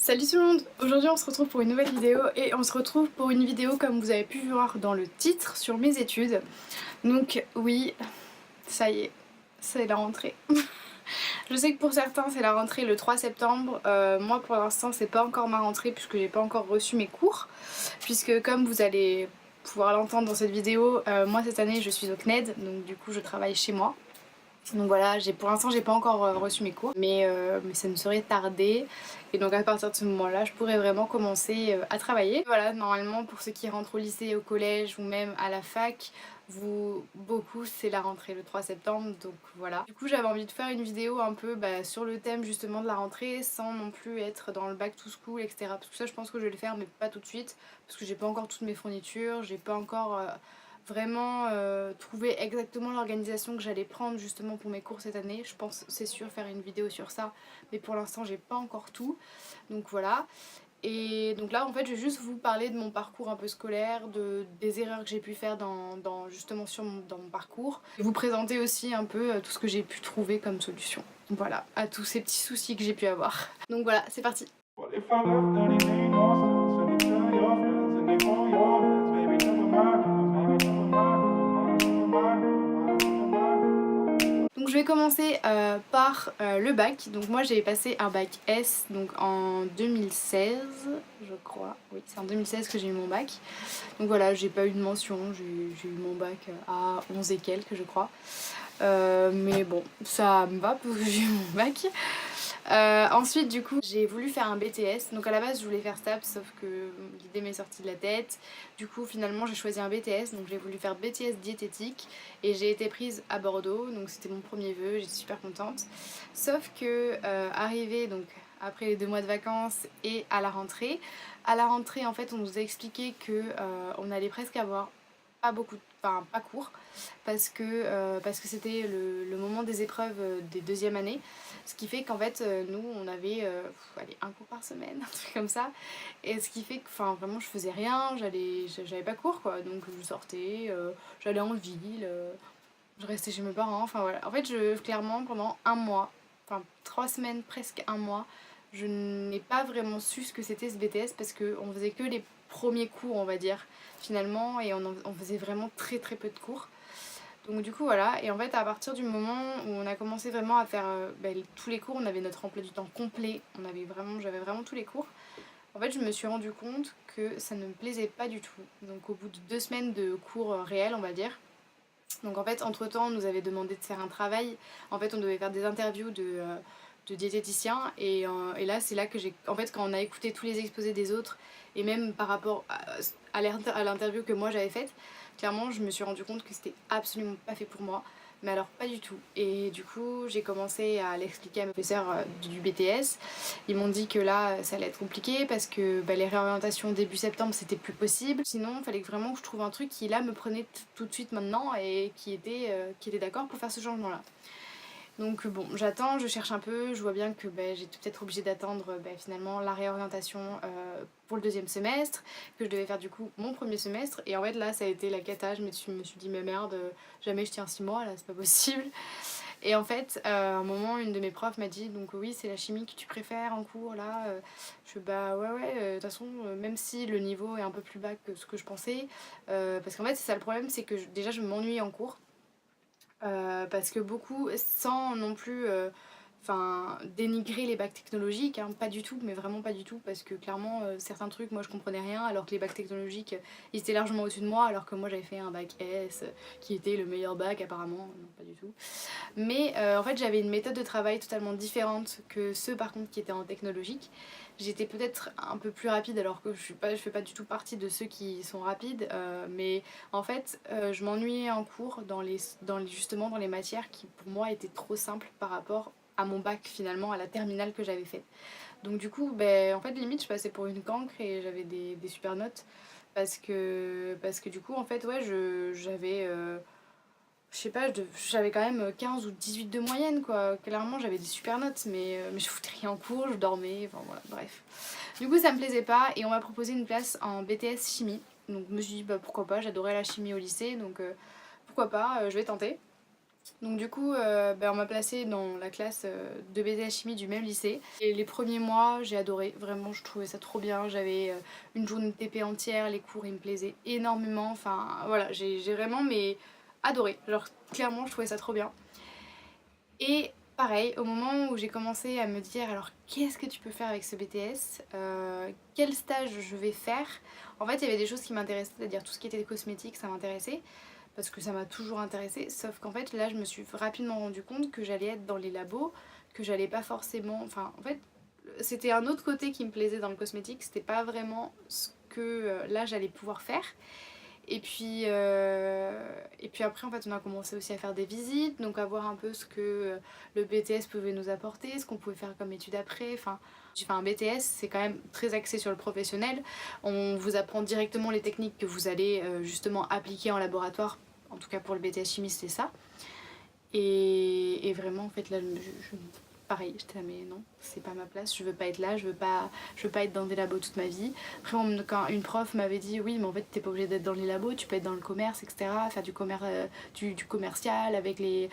Salut tout le monde! Aujourd'hui on se retrouve pour une nouvelle vidéo et on se retrouve pour une vidéo comme vous avez pu voir dans le titre sur mes études. Donc oui, ça y est, c'est la rentrée. Je sais que pour certains c'est la rentrée le 3 septembre, moi pour l'instant c'est pas encore ma rentrée puisque j'ai pas encore reçu mes cours. Puisque comme vous allez pouvoir l'entendre dans cette vidéo, moi cette année je suis au CNED, donc du coup je travaille chez moi. Donc voilà, pour l'instant j'ai pas encore reçu mes cours, mais ça ne saurait tarder. Et donc à partir de ce moment-là, je pourrais vraiment commencer à travailler. Voilà, normalement pour ceux qui rentrent au lycée, au collège ou même à la fac, beaucoup c'est la rentrée le 3 septembre, donc voilà. Du coup j'avais envie de faire une vidéo un peu sur le thème justement de la rentrée, sans non plus être dans le back to school, etc. Parce que ça je pense que je vais le faire, mais pas tout de suite, parce que j'ai pas encore toutes mes fournitures, j'ai pas encore vraiment trouver exactement l'organisation que j'allais prendre justement pour mes cours cette année. Je pense c'est sûr faire une vidéo sur ça, mais pour l'instant j'ai pas encore tout, donc voilà. Et donc là en fait je vais juste vous parler de mon parcours un peu scolaire, des erreurs que j'ai pu faire justement dans mon parcours, et vous présenter aussi un peu tout ce que j'ai pu trouver comme solution, voilà, à tous ces petits soucis que j'ai pu avoir. Donc voilà, c'est parti. Donc je vais commencer par le bac. Donc moi j'ai passé un bac S donc en 2016 je crois. Oui, c'est en 2016 que j'ai eu mon bac. Donc voilà, j'ai pas eu de mention, j'ai eu mon bac à 11 et quelques je crois. Mais bon, ça me va parce que j'ai eu mon bac. Ensuite du coup j'ai voulu faire un BTS, donc à la base je voulais faire STAPS sauf que l'idée m'est sortie de la tête. Du coup finalement j'ai choisi un BTS, donc j'ai voulu faire BTS diététique et j'ai été prise à Bordeaux, donc c'était mon premier vœu, j'étais super contente. Sauf que arrivé donc après les 2 mois de vacances et à la rentrée en fait on nous a expliqué que on allait presque avoir pas beaucoup, enfin pas court, parce que c'était le moment des épreuves des deuxièmes années, ce qui fait qu'en fait nous on avait allez, un cours par semaine, un truc comme ça, et ce qui fait que enfin vraiment je faisais rien, j'avais pas cours quoi, donc je sortais, j'allais en ville, je restais chez mes parents, enfin voilà. En fait clairement pendant un mois, enfin 3 semaines, presque un mois, je n'ai pas vraiment su ce que c'était ce BTS parce qu'on faisait que les premiers cours on va dire finalement, et on faisait vraiment très très peu de cours. Donc du coup voilà, et en fait à partir du moment où on a commencé vraiment à faire tous les cours, on avait notre emploi du temps complet, j'avais vraiment tous les cours. En fait je me suis rendu compte que ça ne me plaisait pas du tout. Donc au bout de 2 semaines de cours réels on va dire, donc en fait entre temps on nous avait demandé de faire un travail, en fait on devait faire des interviews de diététiciens, et là c'est là que en fait quand on a écouté tous les exposés des autres, et même par rapport à l'interview que moi j'avais faite, clairement je me suis rendu compte que c'était absolument pas fait pour moi, mais alors pas du tout. Et du coup j'ai commencé à l'expliquer à mes professeurs du BTS, ils m'ont dit que là ça allait être compliqué parce que les réorientations début septembre c'était plus possible, sinon il fallait vraiment que je trouve un truc qui là me prenait tout de suite maintenant et qui était d'accord pour faire ce changement là. Donc bon, j'attends, je cherche un peu, je vois bien que j'étais peut-être obligée d'attendre finalement la réorientation pour le deuxième semestre, que je devais faire du coup mon premier semestre, et en fait là ça a été la cata, je me suis dit mais merde, jamais je tiens 6 mois là, c'est pas possible. Et en fait, à un moment, une de mes profs m'a dit donc oui, c'est la chimie que tu préfères en cours là. Je fais bah ouais, de toute façon, même si le niveau est un peu plus bas que ce que je pensais, parce qu'en fait, c'est ça le problème, c'est que déjà je m'ennuie en cours. Parce que beaucoup, sans non plus dénigrer les bacs technologiques, hein, pas du tout, mais vraiment pas du tout, parce que clairement certains trucs moi je comprenais rien, alors que les bacs technologiques ils étaient largement au-dessus de moi, alors que moi j'avais fait un bac S qui était le meilleur bac apparemment, non pas du tout. Mais en fait j'avais une méthode de travail totalement différente que ceux par contre qui étaient en technologique. J'étais peut-être un peu plus rapide alors que je fais pas du tout partie de ceux qui sont rapides, mais en fait je m'ennuyais en cours justement dans les matières qui pour moi étaient trop simples par rapport à mon bac finalement, à la terminale que j'avais faite. Donc du coup en fait limite je passais pour une cancre et j'avais des super notes parce que du coup en fait ouais j'avais je sais pas, j'avais quand même 15 ou 18 de moyenne quoi. Clairement j'avais des super notes, mais je foutais rien en cours, je dormais, enfin voilà, bref. Du coup ça me plaisait pas et on m'a proposé une place en BTS chimie. Donc je me suis dit bah pourquoi pas, j'adorais la chimie au lycée, donc pourquoi pas, je vais tenter. Donc du coup, on m'a placée dans la classe de BTS Chimie du même lycée. Et les premiers mois, j'ai adoré, vraiment je trouvais ça trop bien. J'avais une journée de TP entière, les cours ils me plaisaient énormément. Enfin voilà, j'ai vraiment adoré. Genre clairement je trouvais ça trop bien. Et pareil, au moment où j'ai commencé à me dire alors qu'est-ce que tu peux faire avec ce BTS, quel stage je vais faire, en fait il y avait des choses qui m'intéressaient, c'est-à-dire tout ce qui était cosmétique ça m'intéressait parce que ça m'a toujours intéressée, sauf qu'en fait là je me suis rapidement rendu compte que j'allais être dans les labos, que j'allais pas forcément, enfin en fait c'était un autre côté qui me plaisait dans le cosmétique, c'était pas vraiment ce que là j'allais pouvoir faire. Et puis après en fait on a commencé aussi à faire des visites, donc à voir un peu ce que le BTS pouvait nous apporter, ce qu'on pouvait faire comme étude après. Enfin, j'ai fait un BTS, c'est quand même très axé sur le professionnel. On vous apprend directement les techniques que vous allez justement appliquer en laboratoire. En tout cas pour le BTS chimie c'est ça. Et vraiment en fait là pareil, j'étais là mais non, c'est pas ma place, je veux pas être là, je veux pas être dans des labos toute ma vie. Après quand une prof m'avait dit oui mais en fait t'es pas obligé d'être dans les labos, tu peux être dans le commerce, etc. Faire du commerce, du commercial avec les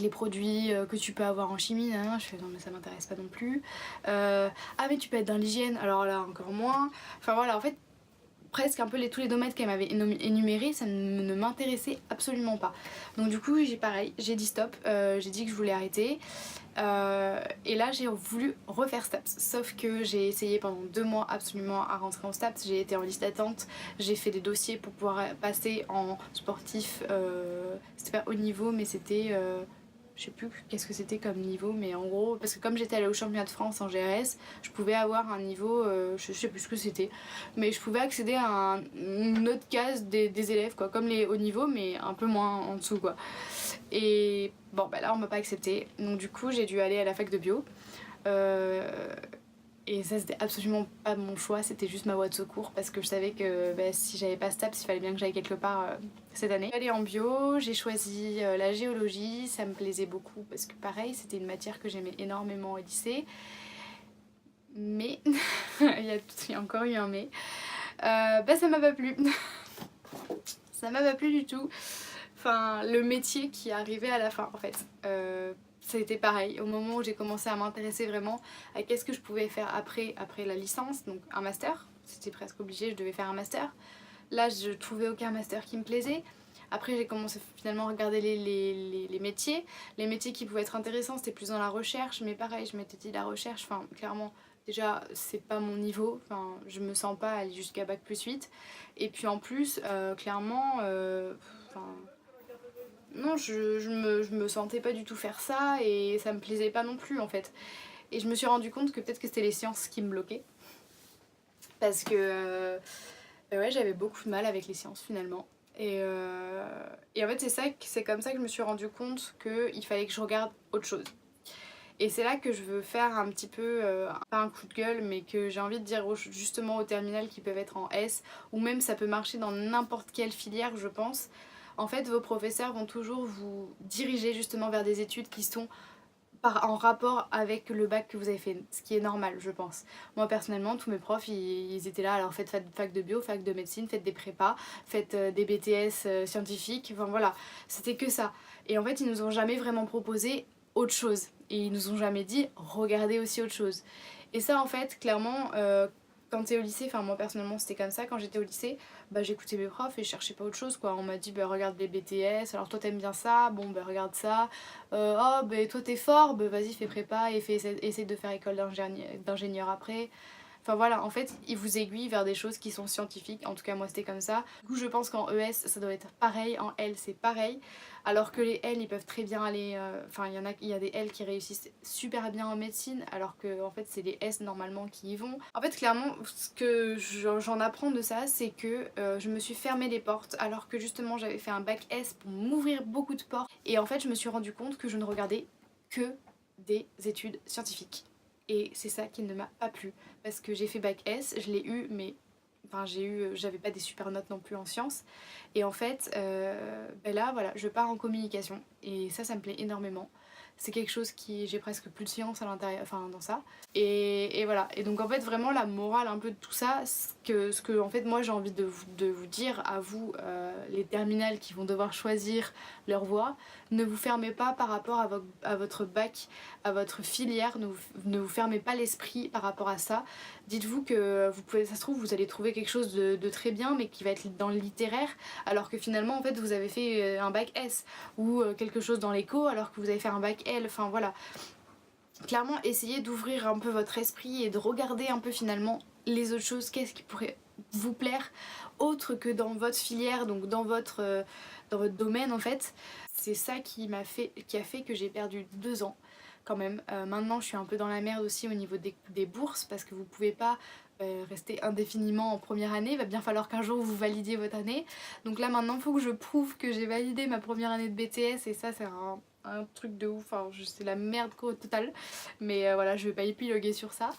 produits que tu peux avoir en chimie, hein. Je fais non mais ça m'intéresse pas non plus. Ah mais tu peux être dans l'hygiène, alors là encore moins. Enfin voilà, en fait presque un peu tous les domaines qu'elle m'avait énumérés, ça ne m'intéressait absolument pas. Donc du coup, j'ai dit stop, j'ai dit que je voulais arrêter. Et là, j'ai voulu refaire STAPS. Sauf que j'ai essayé pendant 2 mois absolument à rentrer en STAPS. J'ai été en liste d'attente, j'ai fait des dossiers pour pouvoir passer en sportif. C'était pas haut niveau, mais c'était je sais plus qu'est-ce que c'était comme niveau, mais en gros, parce que comme j'étais allée au championnat de France en GRS, je pouvais avoir un niveau, je sais plus ce que c'était, mais je pouvais accéder à une autre case des élèves, quoi, comme les hauts niveaux, mais un peu moins en dessous, quoi. Et bon, bah là, on m'a pas accepté, donc du coup, j'ai dû aller à la fac de bio. Euh, et ça, c'était absolument pas mon choix, c'était juste ma voie de secours parce que je savais que si j'avais pas STAPS, il fallait bien que j'aille quelque part cette année. J'allais en bio, j'ai choisi la géologie, ça me plaisait beaucoup parce que pareil, c'était une matière que j'aimais énormément au lycée. Mais, il y a encore eu un mais, ça m'a pas plu. Ça m'a pas plu du tout. Enfin, le métier qui arrivait à la fin en fait. C'était pareil, au moment où j'ai commencé à m'intéresser vraiment à qu'est-ce que je pouvais faire après la licence, donc un master, c'était presque obligé, je devais faire un master. Là, je trouvais aucun master qui me plaisait. Après, j'ai commencé finalement à regarder les métiers. Les métiers qui pouvaient être intéressants, c'était plus dans la recherche, mais pareil, je m'étais dit la recherche, enfin, clairement, déjà, c'est pas mon niveau, enfin, je me sens pas aller jusqu'à bac+8. Et puis en plus, clairement, enfin non, je me sentais pas du tout faire ça et ça me plaisait pas non plus en fait. Et je me suis rendu compte que peut-être que c'était les sciences qui me bloquaient. Parce que ouais, j'avais beaucoup de mal avec les sciences finalement. Et en fait, c'est comme ça que je me suis rendu compte qu'il fallait que je regarde autre chose. Et c'est là que je veux faire un petit peu, pas un coup de gueule, mais que j'ai envie de dire justement aux terminales qui peuvent être en S, ou même ça peut marcher dans n'importe quelle filière, je pense. En fait, vos professeurs vont toujours vous diriger justement vers des études qui sont en rapport avec le bac que vous avez fait, ce qui est normal, je pense. Moi, personnellement, tous mes profs, ils étaient là, alors faites fac de bio, fac de médecine, faites des prépas, faites des BTS scientifiques, enfin voilà, c'était que ça. Et en fait, ils nous ont jamais vraiment proposé autre chose. Et ils nous ont jamais dit, regardez aussi autre chose. Et ça, en fait, clairement, quand t'es au lycée, enfin moi personnellement c'était comme ça, quand j'étais au lycée, j'écoutais mes profs et je cherchais pas autre chose quoi. On m'a dit regarde les BTS, alors toi t'aimes bien ça, bon regarde ça, oh toi t'es fort, vas-y fais prépa et essaye de faire école d'ingénieur après. Enfin voilà, en fait, ils vous aiguillent vers des choses qui sont scientifiques. En tout cas, moi, c'était comme ça. Du coup, je pense qu'en ES, ça doit être pareil. En L, c'est pareil. Alors que les L, ils peuvent très bien aller... Enfin, il y a des L qui réussissent super bien en médecine, alors que, en fait, c'est les S, normalement, qui y vont. En fait, clairement, ce que j'en apprends de ça, c'est que je me suis fermé les portes, alors que, justement, j'avais fait un bac S pour m'ouvrir beaucoup de portes. Et en fait, je me suis rendu compte que je ne regardais que des études scientifiques. Et c'est ça qui ne m'a pas plu. Parce que j'ai fait bac S, je l'ai eu, mais enfin, j'avais pas des super notes non plus en sciences. Et en fait, là, voilà, je pars en communication. Et ça me plaît énormément. c'est quelque chose qui... j'ai presque plus de science à l'intérieur, enfin dans ça. Et voilà, et donc en fait vraiment la morale un peu de tout ça, ce que en fait moi j'ai envie de vous dire à vous, les terminales qui vont devoir choisir leur voie, ne vous fermez pas par rapport à votre bac, à votre filière, ne vous fermez pas l'esprit par rapport à ça. Dites-vous que vous pouvez, ça se trouve vous allez trouver quelque chose de très bien mais qui va être dans le littéraire, alors que finalement en fait vous avez fait un bac S, ou quelque chose dans l'éco alors que vous avez fait un bac L, enfin voilà. Clairement essayez d'ouvrir un peu votre esprit et de regarder un peu finalement les autres choses, qu'est-ce qui pourrait vous plaire autre que dans votre filière, donc dans votre domaine en fait. C'est ça qui a fait que j'ai perdu 2 ans quand même. Maintenant je suis un peu dans la merde aussi au niveau des bourses, parce que vous pouvez pas rester indéfiniment en première année, il va bien falloir qu'un jour vous validiez votre année. Donc là maintenant il faut que je prouve que j'ai validé ma première année de BTS, et ça c'est un truc de ouf, enfin, c'est la merde totale, mais voilà, je vais pas épiloguer sur ça.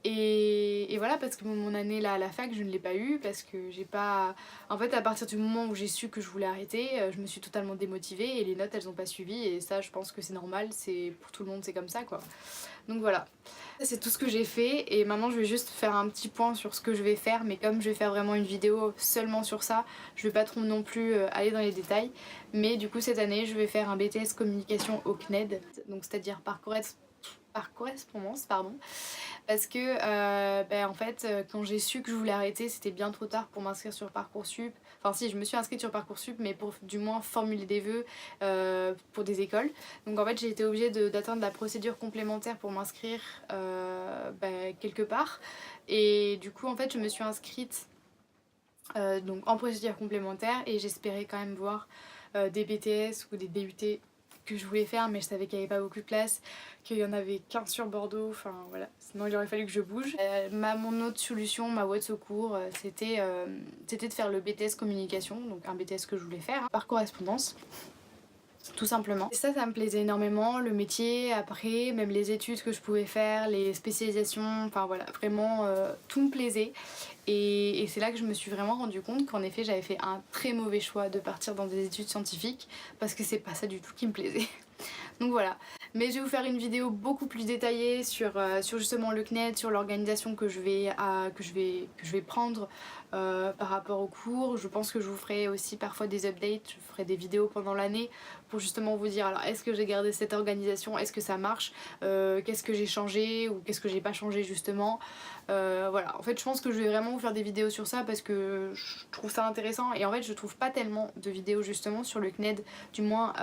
Et voilà, parce que mon année là à la fac je ne l'ai pas eu, parce que j'ai pas... En fait à partir du moment où j'ai su que je voulais arrêter, je me suis totalement démotivée et les notes elles ont pas suivi, et ça je pense que c'est normal, c'est pour tout le monde, c'est comme ça quoi. Donc voilà, c'est tout ce que j'ai fait, et maintenant je vais juste faire un petit point sur ce que je vais faire, mais comme je vais faire vraiment une vidéo seulement sur ça, je vais pas trop non plus aller dans les détails. Mais du coup cette année je vais faire un BTS communication au CNED, donc c'est-à-dire par correspondance, pardon, parce que en fait quand j'ai su que je voulais arrêter, c'était bien trop tard pour m'inscrire sur Parcoursup. Enfin si, je me suis inscrite sur Parcoursup, mais pour du moins formuler des vœux pour des écoles. Donc en fait j'ai été obligée d'atteindre la procédure complémentaire pour m'inscrire quelque part, et du coup en fait je me suis inscrite donc en procédure complémentaire, et j'espérais quand même voir des BTS ou des DUT que je voulais faire, mais je savais qu'il n'y avait pas beaucoup de place, qu'il y en avait qu'un sur Bordeaux, enfin voilà, sinon il aurait fallu que je bouge. Mon autre solution, ma voie de secours, c'était de faire le BTS communication, donc un BTS que je voulais faire, par correspondance. Tout simplement. Et ça me plaisait énormément, le métier, après, même les études que je pouvais faire, les spécialisations, enfin voilà, vraiment tout me plaisait. Et c'est là que je me suis vraiment rendu compte qu'en effet j'avais fait un très mauvais choix de partir dans des études scientifiques, parce que c'est pas ça du tout qui me plaisait. Donc voilà. Mais je vais vous faire une vidéo beaucoup plus détaillée sur justement le CNED, sur l'organisation que je vais prendre par rapport aux cours. Je pense que je vous ferai aussi parfois des updates, je ferai des vidéos pendant l'année pour justement vous dire alors est-ce que j'ai gardé cette organisation, est-ce que ça marche, qu'est-ce que j'ai changé ou qu'est-ce que j'ai pas changé justement. Voilà, en fait je pense que je vais vraiment vous faire des vidéos sur ça parce que je trouve ça intéressant, et en fait je trouve pas tellement de vidéos justement sur le CNED, du moins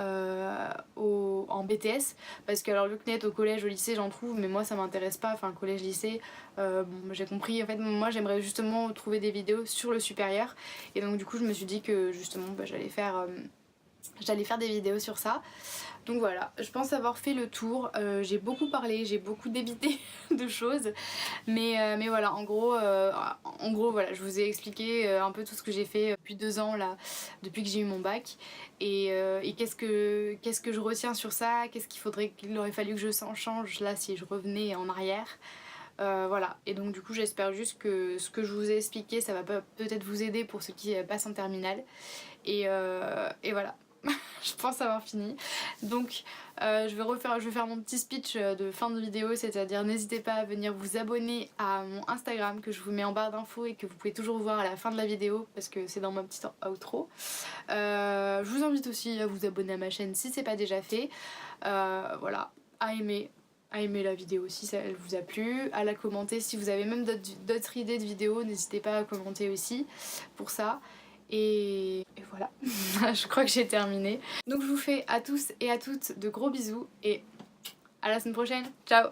en BTS, parce que alors le CNED au collège, au lycée j'en trouve, mais moi ça m'intéresse pas, enfin collège, lycée, bon j'ai compris, en fait moi j'aimerais justement trouver des vidéos sur le supérieur, et donc du coup je me suis dit que justement j'allais faire des vidéos sur ça. Donc voilà, je pense avoir fait le tour, j'ai beaucoup parlé, j'ai beaucoup débité de choses, mais voilà, en gros voilà, je vous ai expliqué un peu tout ce que j'ai fait depuis 2 ans là, depuis que j'ai eu mon bac, et qu'est-ce que je retiens sur ça, qu'est-ce qu'il aurait fallu que je change là si je revenais en arrière. Voilà, et donc du coup j'espère juste que ce que je vous ai expliqué ça va peut-être vous aider pour ceux qui passent en terminale, et voilà. Je pense avoir fini. Donc je vais faire mon petit speech de fin de vidéo, c'est-à-dire n'hésitez pas à venir vous abonner à mon Instagram que je vous mets en barre d'infos et que vous pouvez toujours voir à la fin de la vidéo parce que c'est dans ma petite outro. Je vous invite aussi à vous abonner à ma chaîne si c'est pas déjà fait. Voilà, à aimer la vidéo si elle vous a plu, à la commenter si vous avez même d'autres idées de vidéos, n'hésitez pas à commenter aussi pour ça. Et voilà, je crois que j'ai terminé. Donc je vous fais à tous et à toutes de gros bisous, et à la semaine prochaine, ciao!